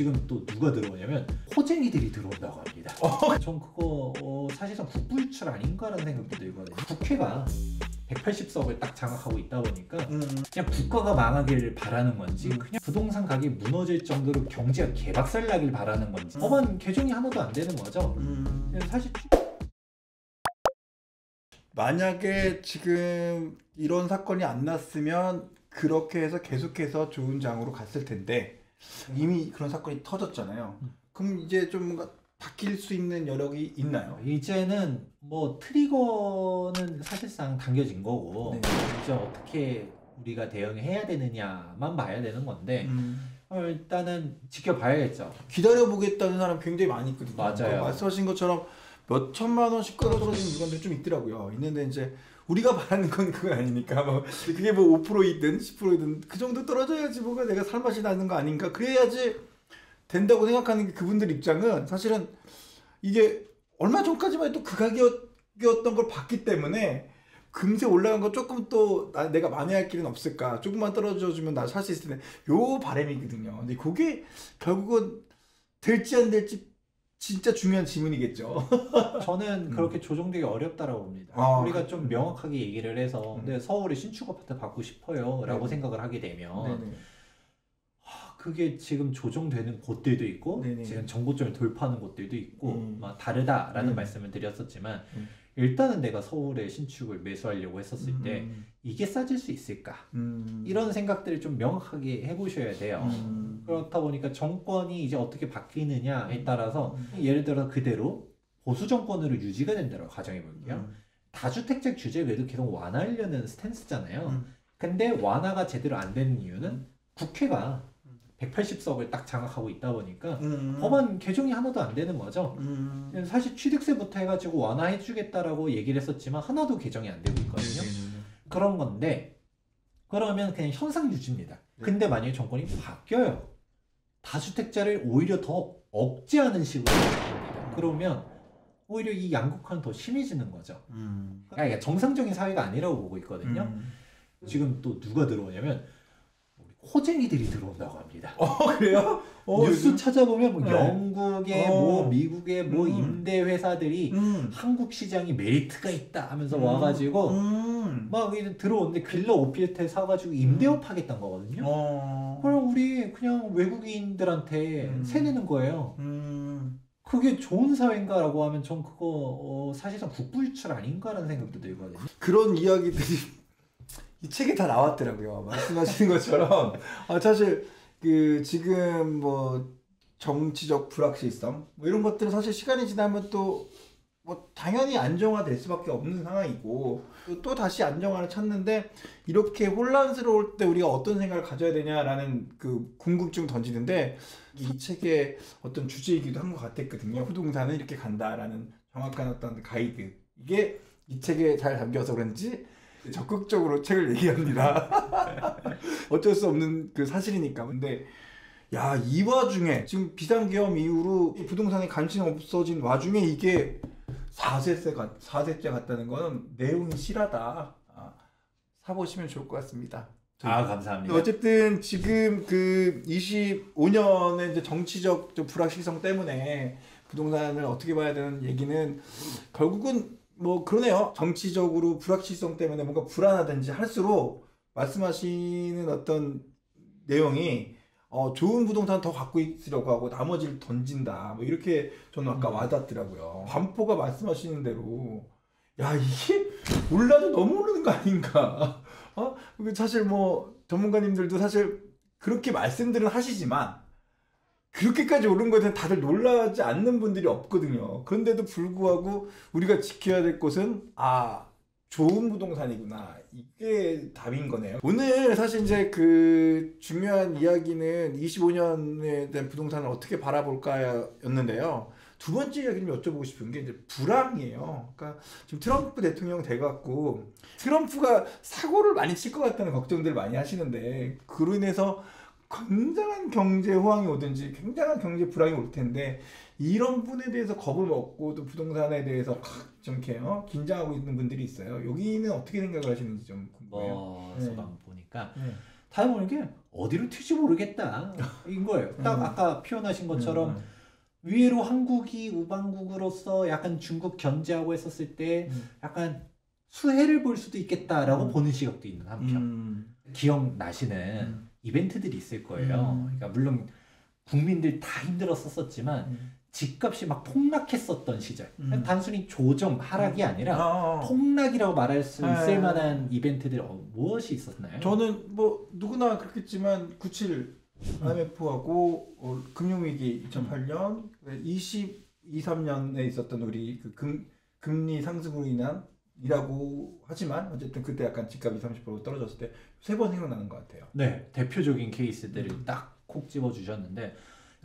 지금 또 누가 들어오냐면 호쟁이들이 들어온다고 합니다. 전 그거 사실상 국부유출 아닌가라는 생각도 들거든요. 국회가 180석을 딱 장악하고 있다 보니까 그냥 국가가 망하길 바라는 건지 그냥 부동산 가격이 무너질 정도로 경제가 개박살 나길 바라는 건지 법안 개정이 하나도 안 되는 거죠. 사실 만약에 지금 이런 사건이 안 났으면 그렇게 해서 계속해서 좋은 장으로 갔을 텐데 이미 그런 사건이 터졌잖아요. 그럼 이제 좀 뭔가 바뀔 수 있는 여력이 있나요? 이제는 뭐 트리거는 사실상 당겨진 거고 네. 이제 어떻게 우리가 대응해야 되느냐만 봐야 되는 건데 일단은 지켜봐야겠죠. 기다려보겠다는 사람 굉장히 많이 있거든요. 맞아요. 그러니까 말씀하신 것처럼 몇 천만 원씩 끌어들어진 물건들 좀 있더라고요. 있는데 이제 우리가 바라는 건 그건 아니니까 뭐 그게 뭐 5%이든 10%이든 그 정도 떨어져야지 뭐가 내가 살맛이 나는 거 아닌가. 그래야지 된다고 생각하는 게 그분들 입장은 사실은 이게 얼마 전까지만 해도 그 가격이었던 걸 봤기 때문에 금세 올라간 거 조금 또 내가 만회할 길은 없을까. 조금만 떨어져주면 나 살 수 있을 텐데 요 바람이거든요. 근데 그게 결국은 될지 안 될지 진짜 중요한 질문이겠죠. 저는 그렇게 조정되기 어렵다라고 봅니다. 우리가 좀 명확하게 얘기를 해서 근데 서울에 신축 아파트 받고 싶어요 라고 생각을 하게 되면 그게 지금 조정되는 곳들도 있고 지금 정고점을 돌파하는 곳들도 있고 막 다르다라는 말씀을 드렸었지만 일단은 내가 서울에 신축을 매수하려고 했었을 때 이게 싸질 수 있을까? 이런 생각들을 좀 명확하게 해보셔야 돼요. 그렇다 보니까 정권이 이제 어떻게 바뀌느냐에 따라서 예를 들어 그대로 보수 정권으로 유지가 된다고 가정해볼게요. 다주택자 규제 그래도 계속 완화하려는 스탠스잖아요. 근데 완화가 제대로 안 되는 이유는 국회가 180석을 딱 장악하고 있다 보니까 법안 개정이 하나도 안 되는 거죠. 사실 취득세부터 해가지고 완화해주겠다라고 얘기를 했었지만 하나도 개정이 안 되고 있거든요. 그런 건데 그러면 그냥 현상 유지입니다. 근데 만약에 정권이 바뀌어요. 다주택자를 오히려 더 억제하는 식으로 바뀝니다. 그러면 오히려 이 양극화는 더 심해지는 거죠. 그러니까 정상적인 사회가 아니라고 보고 있거든요. 지금 또 누가 들어오냐면 호쟁이들이 들어온다고 합니다. 그래요? 뉴스 찾아보면 뭐 영국의 뭐 미국의 뭐 임대 회사들이 한국 시장이 메리트가 있다 하면서 와가지고 막 들어오는데 빌라 오피스텔 사가지고 임대업 하겠다는 거거든요. 그럼 우리 그냥 외국인들한테 세내는 거예요. 그게 좋은 사회인가라고 하면 전 그거 사실상 국부유출 아닌가라는 생각도 들거든요. 그런 이야기들이 이 책에 다 나왔더라고요. 말씀하시는 것처럼 사실 그 지금 뭐 정치적 불확실성 뭐 이런 것들은 사실 시간이 지나면 또 뭐 당연히 안정화될 수밖에 없는 상황이고 또 다시 안정화를 찾는데 이렇게 혼란스러울 때 우리가 어떤 생각을 가져야 되냐라는 그 궁금증 던지는데 이 책의 어떤 주제이기도 한 것 같았거든요. 부동산은 이렇게 간다라는 정확한 어떤 가이드 이게 이 책에 잘 담겨서 그런지 적극적으로 책을 얘기합니다. 어쩔 수 없는 그 사실이니까. 근데 야, 이 와중에 지금 비상계엄 이후로 부동산에 관심 없어진 와중에 이게 4세째 갔다는 거는 내용이 실하다. 사보시면 좋을 것 같습니다. 감사합니다. 어쨌든 지금 그 25년의 이제 정치적 좀 불확실성 때문에 부동산을 어떻게 봐야 되는 얘기는 결국은 뭐 그러네요. 정치적으로 불확실성 때문에 뭔가 불안하든지 할수록 말씀하시는 어떤 내용이 좋은 부동산 더 갖고 있으려고 하고 나머지를 던진다. 뭐 이렇게 저는 아까 와닿더라고요. 반포가 말씀하시는 대로 야 이게 몰라도 너무 모르는 거 아닌가. 사실 뭐 전문가님들도 사실 그렇게 말씀들은 하시지만 그렇게까지 오른 거에 대해서 다들 놀라지 않는 분들이 없거든요. 그런데도 불구하고 우리가 지켜야 될 것은 좋은 부동산이구나. 이게 답인 거네요. 오늘 사실 이제 그 중요한 이야기는 25년에 대한 부동산을 어떻게 바라볼까였는데요. 두 번째 이야기를 여쭤보고 싶은 게 이제 불황이에요. 그러니까 지금 트럼프 대통령 돼갖고 트럼프가 사고를 많이 칠 것 같다는 걱정들을 많이 하시는데 그로 인해서 굉장한 경제 호황이 오든지 굉장한 경제 불황이 올 텐데 이런 분에 대해서 겁을 먹고 또 부동산에 대해서 좀 이렇게 긴장하고 있는 분들이 있어요. 여기는 어떻게 생각을 하시는지 좀 궁금해요. 저도 한번 보니까 다음 오는 게 어디로 튈지 모르겠다 인 거예요. 딱 아까 표현하신 것처럼 위로 한국이 우방국으로서 약간 중국 견제하고 했었을 때 약간 수혜를 볼 수도 있겠다라고 보는 시각도 있는 한편. 기억나시는 이벤트들이 있을 거예요. 그러니까 물론 국민들 다 힘들었었지만 집값이 막 폭락했었던 시절. 단순히 조정, 하락이 아니라 폭락이라고 말할 수 있을 만한 이벤트들 무엇이 있었나요? 저는 뭐 누구나 그렇겠지만 97 IMF하고 금융위기 2008년 23년에 있었던 우리 그 금리 상승으로 인한 이라고 하지만 어쨌든 그때 약간 집값이 30% 떨어졌을 때 세 번 생각나는 것 같아요. 네, 대표적인 케이스들을 딱 콕 집어 주셨는데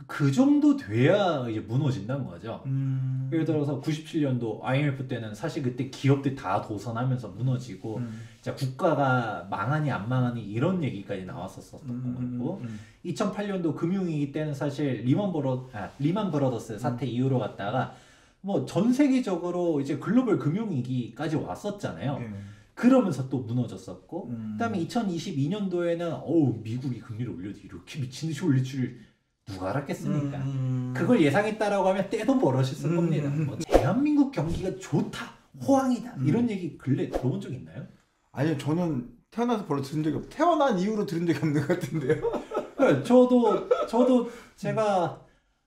그 정도 돼야 이제 무너진다는 거죠. 예를 들어서 97년도 IMF 때는 사실 그때 기업들 다 도산하면서 무너지고 진짜 국가가 망하니 안 망하니 이런 얘기까지 나왔었던 거고 2008년도 금융위기 때는 사실 리만 브러더스 사태 이후로 갔다가 뭐 전 세계적으로 이제 글로벌 금융위기까지 왔었잖아요. 그러면서 또 무너졌었고 그다음에 2022년도에는 미국이 금리를 올려도 이렇게 미친 듯이 올릴 줄 누가 알았겠습니까? 그걸 예상했다라고 하면 때도 멀어졌을 겁니다. 뭐 대한민국 경기가 좋다, 호황이다 이런 얘기 근래 들어본 적 있나요? 아니요, 저는 태어나서 별로 들은 적이 없어요. 태어난 이후로 들은 적이 없는 것 같은데요. 네, 저도 제가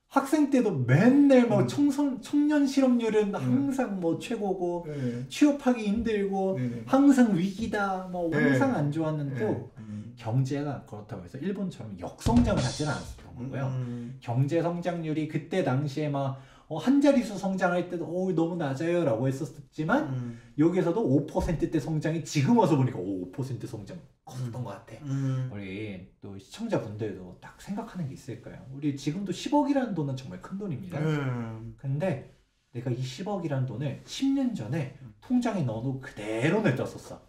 학생 때도 맨날 뭐 청년 실업률은 항상 뭐 최고고 취업하기 힘들고 항상 위기다 뭐 항상 안 좋았는데 경제가 그렇다고 해서 일본처럼 역성장을 하지는 않았던 거고요. 경제 성장률이 그때 당시에 막 한 자릿수 성장할 때도 너무 낮아요 라고 했었지만 여기서도 5%대 성장이 지금 와서 보니까 5% 성장 컸던 것 같아. 우리 또 시청자분들도 딱 생각하는 게 있을 거예요. 우리 지금도 10억이라는 돈은 정말 큰 돈입니다. 근데 내가 이 10억이라는 돈을 10년 전에 통장에 넣어놓고 그대로 내뒀었어.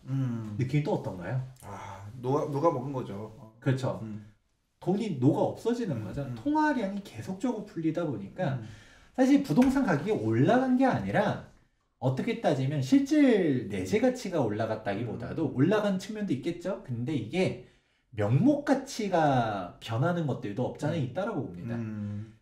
느낌이 또 어떤가요? 녹아 먹은 거죠. 그렇죠. 돈이 녹아 없어지는 거죠. 통화량이 계속적으로 풀리다 보니까 사실 부동산 가격이 올라간 게 아니라 어떻게 따지면 실질 내재 가치가 올라갔다기보다도 올라간 측면도 있겠죠. 근데 이게 명목 가치가 변하는 것들도 없잖아요. 있다라고 봅니다.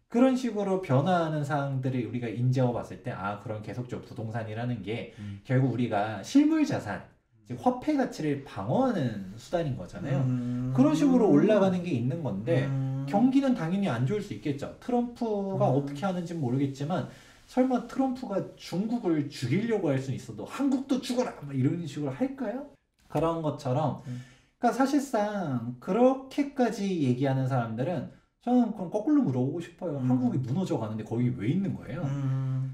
그런 식으로 변화하는 사항들을 우리가 인지하고 봤을 때 그런 계속적 부동산이라는 게 결국 우리가 실물 자산, 즉 화폐 가치를 방어하는 수단인 거잖아요. 그런 식으로 올라가는 게 있는 건데 경기는 당연히 안 좋을 수 있겠죠. 트럼프가 어떻게 하는지는 모르겠지만 설마 트럼프가 중국을 죽이려고 할 수는 있어도 한국도 죽어라! 이런 식으로 할까요? 그런 것처럼 그러니까 사실상 그렇게까지 얘기하는 사람들은 저는 그럼 거꾸로 물어보고 싶어요. 한국이 무너져 가는데 거기 왜 있는 거예요?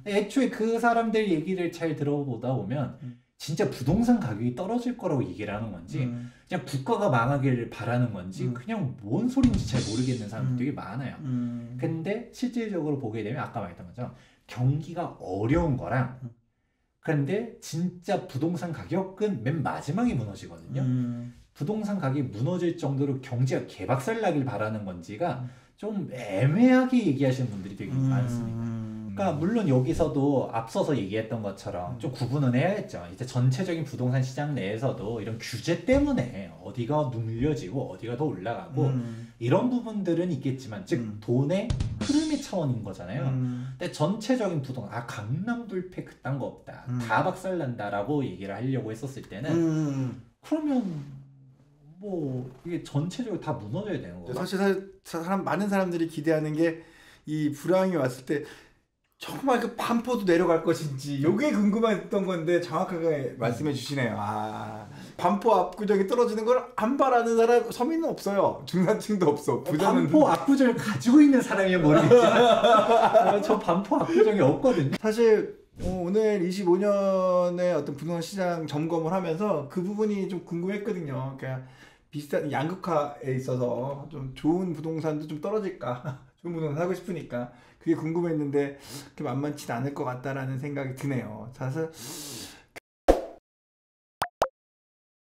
애초에 그 사람들 얘기를 잘 들어보다 보면 진짜 부동산 가격이 떨어질 거라고 얘기를 하는 건지 그냥 국가가 망하기를 바라는 건지 그냥 뭔 소리인지 잘 모르겠는 사람들이 되게 많아요. 근데 실질적으로 보게 되면 아까 말했던 것처럼 경기가 어려운 거랑 그런데 진짜 부동산 가격은 맨 마지막에 무너지거든요. 부동산 가격이 무너질 정도로 경제가 개박살 나길 바라는 건지가 좀 애매하게 얘기하시는 분들이 되게 많습니다. 그러니까 물론 여기서도 앞서서 얘기했던 것처럼 좀 구분은 해야겠죠. 이제 전체적인 부동산 시장 내에서도 이런 규제 때문에 어디가 눌려지고 어디가 더 올라가고 이런 부분들은 있겠지만 즉 돈의 흐름의 차원인 거잖아요. 근데 전체적인 부동산 강남 불패 그딴 거 없다. 다 박살난다라고 얘기를 하려고 했었을 때는 그러면 뭐 이게 전체적으로 다 무너져야 되는 거죠. 사실 많은 사람들이 기대하는 게 이 불황이 왔을 때 정말 그 반포도 내려갈 것인지 요게 궁금했던 건데 정확하게 말씀해 주시네요. 반포 압구정이 떨어지는 걸 안 바라는 사람 서민은 없어요. 중산층도 없어. 부자는 반포 압구정을 가지고 있는 사람이면 모르겠지만 저 반포 압구정이 없거든요. 사실 오늘 25년의 어떤 부동산 시장 점검을 하면서 그 부분이 좀 궁금했거든요. 그러니까 비슷한 양극화에 있어서 좀 좋은 부동산도 좀 떨어질까? 좋은 부동산 사고 싶으니까 그게 궁금했는데 그렇게 만만치 않을 것 같다라는 생각이 드네요. 사실